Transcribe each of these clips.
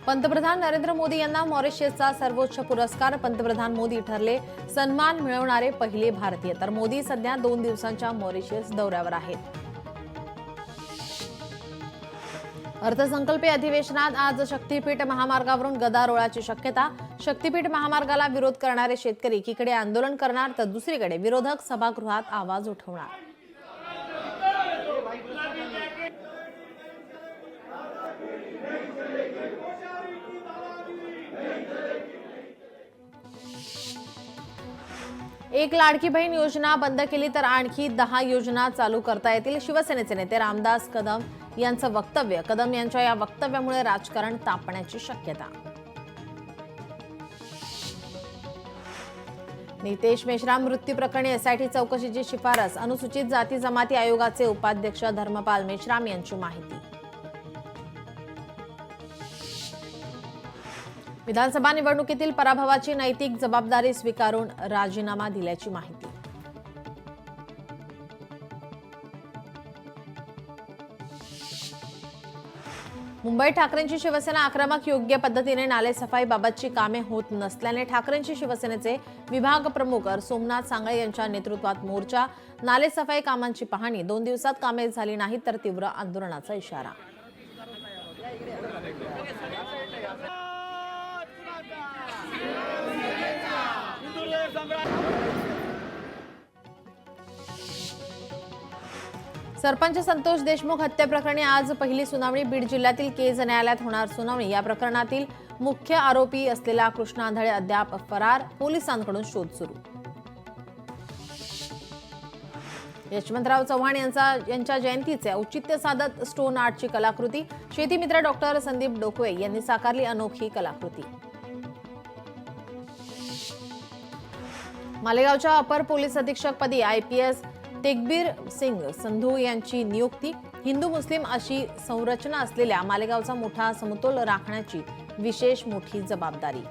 पंतप्रधान नरेंद्र मोदी यांना मॉरिशसचा सर्वोच्च पुरस्कार. पंतप्रधान मोदी ठरले सन्मान मिळवणारे पहिले भारतीय. तर मोदी सध्या 2 दिवसांच्या मॉरिशस दौऱ्यावर आहेत. अर्थसंकल्पीय अधिवेशनात आज शक्तीपीठ महामार्गावरून गदारोळाची शक्यता. शक्तीपीठ महामार्गाला विरोध करणारे शेतकरी एकीकडे आंदोलन करणार तर दुसरीकडे विरोधक सभागृहात आवाज उठवणार. एक लाडकी बहीण योजना बंद केली तर आणखी 10 योजना चालू करता येतील. शिवसेनेचे नेते रामदास कदम यांचं वक्तव्य. कदम यांच्या या वक्तव्यामुळे राजकारण तापण्याची शक्यता. नितेश मेश्राम मृत्यू प्रकरणी एसआयटी चौकशीची शिफारस. अनुसूचित जाती जमाती आयोगाचे उपाध्यक्ष धर्मपाल मेश्राम यांची माहिती. विधानसभा निवडणुकीतील पराभवाची नैतिक जबाबदारी स्वीकारून राजीनामा दिल्याची माहिती. मुंबईत ठाकरेंची शिवसेना आक्रमक. योग्य पद्धतीने नालेसफाईबाबतची कामे होत नसल्याने ठाकरेंची शिवसेनेचे विभाग प्रमुख सोमनाथ सांगळे यांच्या नेतृत्वात मोर्चा. नालेसफाई कामांची पाहणी. 2 दिवसात कामे झाली नाहीत तर तीव्र आंदोलनाचा इशारा. सरपंच संतोष देशमुख हत्या प्रकरणी आज पहिली सुनावणी. बीड जिल्ह्यातील केज न्यायालयात होणार सुनावणी. या प्रकरणातील मुख्य आरोपी असलेला कृष्णा आंधळे अद्याप फरार. पोलिसांकडून शोध सुरू. यशवंतराव चव्हाण यांच्या जयंतीचे औचित्य साधत स्टोन आर्टची कलाकृती. शेतीमित्र डॉक्टर संदीप डोकवे यांनी साकारली अनोखी कलाकृती. मालेगावच्या अपर पोलीस अधीक्षकपदी आयपीएस तेगबीर सिंग संधू यांची नियुक्ती. हिंदू मुस्लिम अशी संरचना असलेल्या मालेगावचा मोठा समतोल राखण्याची विशेष मोठी जबाबदारी.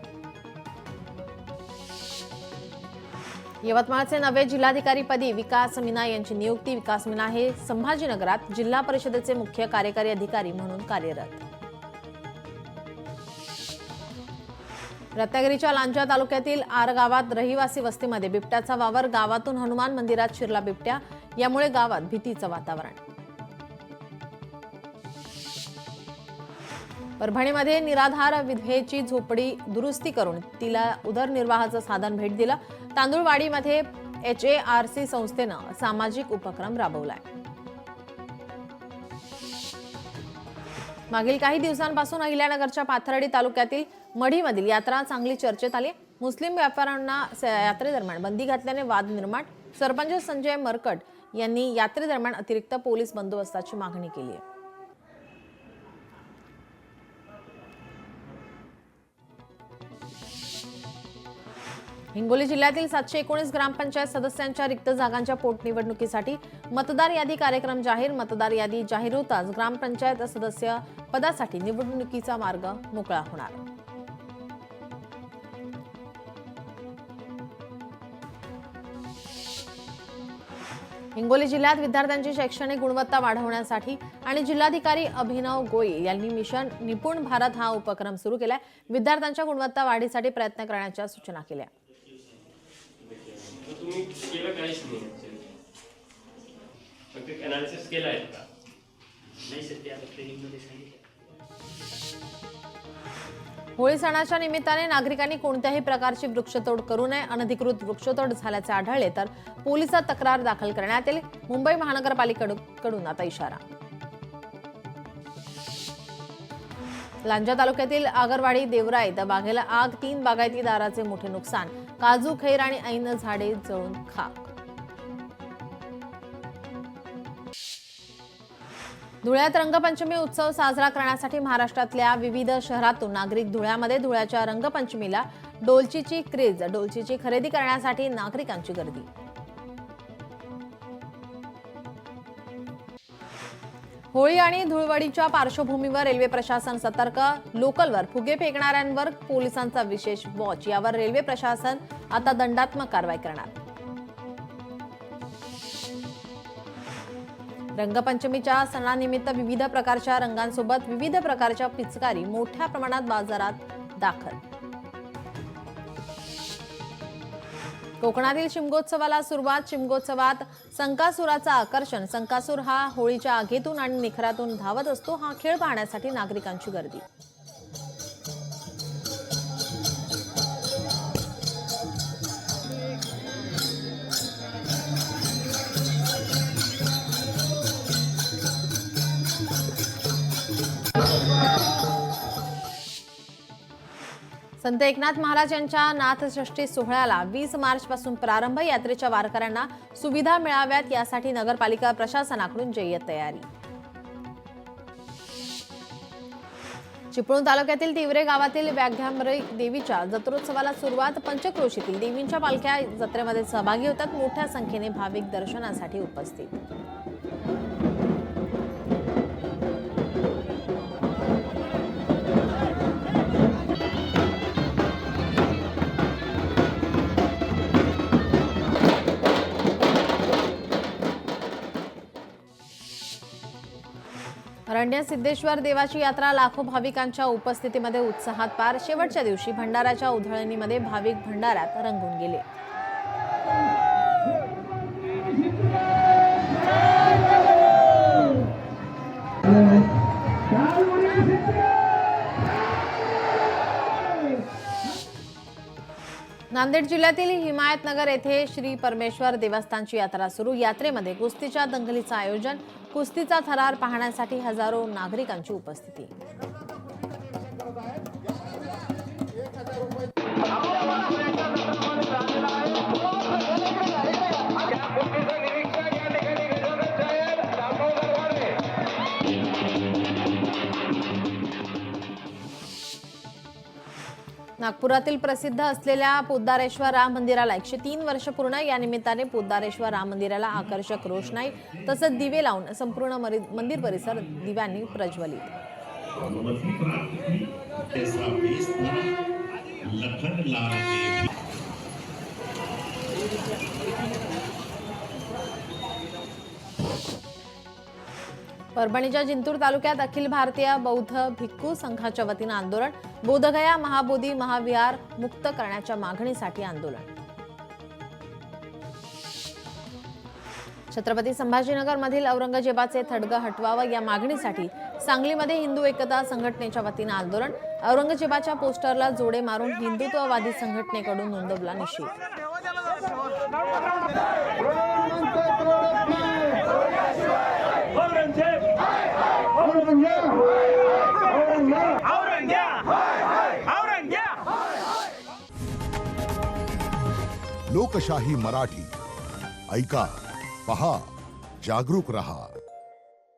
यवतमाळचे नवे जिल्हाधिकारीपदी विकास मीना यांची नियुक्ती. विकास मीना हे संभाजीनगरात जिल्हा परिषदेचे मुख्य कार्यकारी अधिकारी म्हणून कार्यरत. रत्नागिरीच्या लांजा तालुक्यातील आर गावात रहिवासी वस्तीमध्ये बिबट्याचा वावर. गावातून हनुमान मंदिरात शिरला बिबट्या. यामुळे गावात भीतीचं वातावरण. परभणीमध्ये निराधार विधवेची झोपडी दुरुस्ती करून तिला उदरनिर्वाहाचं साधन भेट दिलं. तांदूळवाडीमध्ये HARC संस्थेनं सामाजिक उपक्रम राबवलाय. मागील काही दिवसांपासून अहिल्यानगरच्या पाथर्डी तालुक्यातील मढीमधील यात्रा चांगली चर्चेत आली. मुस्लिम व्यापाऱ्यांना यात्रेदरम्यान बंदी घातल्याने वाद निर्माण. सरपंच संजय मरकट यांनी यात्रेदरम्यान अतिरिक्त पोलीस बंदोबस्ताची मागणी केली आहे. हिंगोली जिल्ह्यातील 719 ग्रामपंचायत सदस्यांच्या रिक्त जागांच्या पोटनिवडणुकीसाठी मतदार यादी कार्यक्रम जाहीर. मतदार यादी जाहीर होताच ग्रामपंचायत सदस्य पदासाठी निवडणुकीचा मार्ग मोकळा होणार. हिंगोली जिल्ह्यात विद्यार्थ्यांची शैक्षणिक गुणवत्ता वाढवण्यासाठी आणि जिल्हाधिकारी अभिनव गोयल यांनी मिशन निपुण भारत हा उपक्रम सुरू केलाय. विद्यार्थ्यांच्या गुणवत्ता वाढीसाठी प्रयत्न करण्याच्या सूचना केल्या. तुम्ही केलं काहीच नाही फक्त एनालिसिस केलं आहे का? नाही सर, ते आता ट्रेनिंगमध्ये सांगितलं. होळी सणाच्या निमित्ताने नागरिकांनी कोणत्याही प्रकारची वृक्षतोड करू नये. अनधिकृत वृक्षतोड झाल्याचे आढळले तर पोलिसात तक्रार दाखल करण्यात येईल. मुंबई महानगरपालिकेकडून आता इशारा. लांजा तालुक्यातील आगरवाडी देवराईत बागेला आग. 3 बागायतीदाराचे मोठे नुकसान. काजू, खैर आणि ऐन झाडे जळून खाक. धुळ्यात रंगपंचमी उत्सव साजरा करण्यासाठी महाराष्ट्रातल्या विविध शहरातून नागरिक धुळ्यामध्ये. धुळ्याच्या रंगपंचमीला डोलचीची क्रेज. डोलचीची खरेदी करण्यासाठी नागरिकांची गर्दी. होळी आणि धुळवडीच्या पार्श्वभूमीवर रेल्वे प्रशासन सतर्क. लोकलवर फुगे फेकणाऱ्यांवर पोलिसांचा विशेष वॉच. यावर रेल्वे प्रशासन आता दंडात्मक कारवाई करणार. रंगपंचमीच्या सणानिमित्त विविध प्रकारच्या रंगांसोबत विविध प्रकारच्या पिचकारी मोठ्या प्रमाणात बाजारात दाखल. कोकणातील शिमगोत्सवाला सुरुवात. शिमगोत्सवात संकासुराचं आकर्षण. संकासूर हा होळीच्या आगीतून आणि निखरातून धावत असतो. हा खेळ पाहण्यासाठी नागरिकांची गर्दी. संत एकनाथ महाराज यांच्या नाथषष्ठी सोहळ्याला 20 मार्च पासून प्रारंभ. यात्रेच्या वारकऱ्यांना सुविधा मिळाव्यात यासाठी नगरपालिका प्रशासनाकडून जय्यत तयारी. चिपळूण तालुक्यातील तिवरे गावातील व्याघ्याम्बरी देवीच्या जत्रोत्सवाला सुरुवात. पंचक्रोशीतील देवींच्या पालख्या जत्रेमध्ये सहभागी होतात. मोठ्या संख्येने भाविक दर्शनासाठी उपस्थित. अरण्य सिद्धेश्वर देवाची यात्रा लाखो भाविकांच्या उपस्थितीमध्ये उत्साहात पार. शेवटच्या दिवशी भंडाऱ्याच्या उधळणीमध्ये भाविक भंडाऱ्यात रंगून गेले. नांदेड जिल्ह्यातील हिमायतनगर येथे श्री परमेश्वर देवस्थानची यात्रा सुरू. यात्रेमध्ये कुस्तीच्या दंगलीचं आयोजन. कुस्तीचा थरार पाहण्यासाठी हजारो नागरिकांची उपस्थिती. नागपुरातील प्रसिद्ध असलेल्या पोद्दारेश्वर राम मंदिराला 103 वर्ष पूर्ण. या निमित्ताने पोद्दारेश्वर राम मंदिराला आकर्षक रोषणाई तसंच दिवे लावून संपूर्ण मंदिर परिसर दिव्यांनी प्रज्वलित. परभणीच्या जिंतूर तालुक्यात अखिल भारतीय बौद्ध भिक्खू संघाच्या वतीनं आंदोलन. बोधगया महाबोधी महाविहार मुक्त करण्याच्या मागणीसाठी आंदोलन. छत्रपती संभाजीनगरमधील औरंगजेबाचे थडगं हटवावं या मागणीसाठी सांगलीमध्ये हिंदू एकता संघटनेच्या वतीनं आंदोलन. औरंगजेबाच्या पोस्टरला जोडे मारून हिंदुत्ववादी संघटनेकडून नोंदवला निषेध. लोकशाही मराठी ऐका, पहा, जागरूक रहा.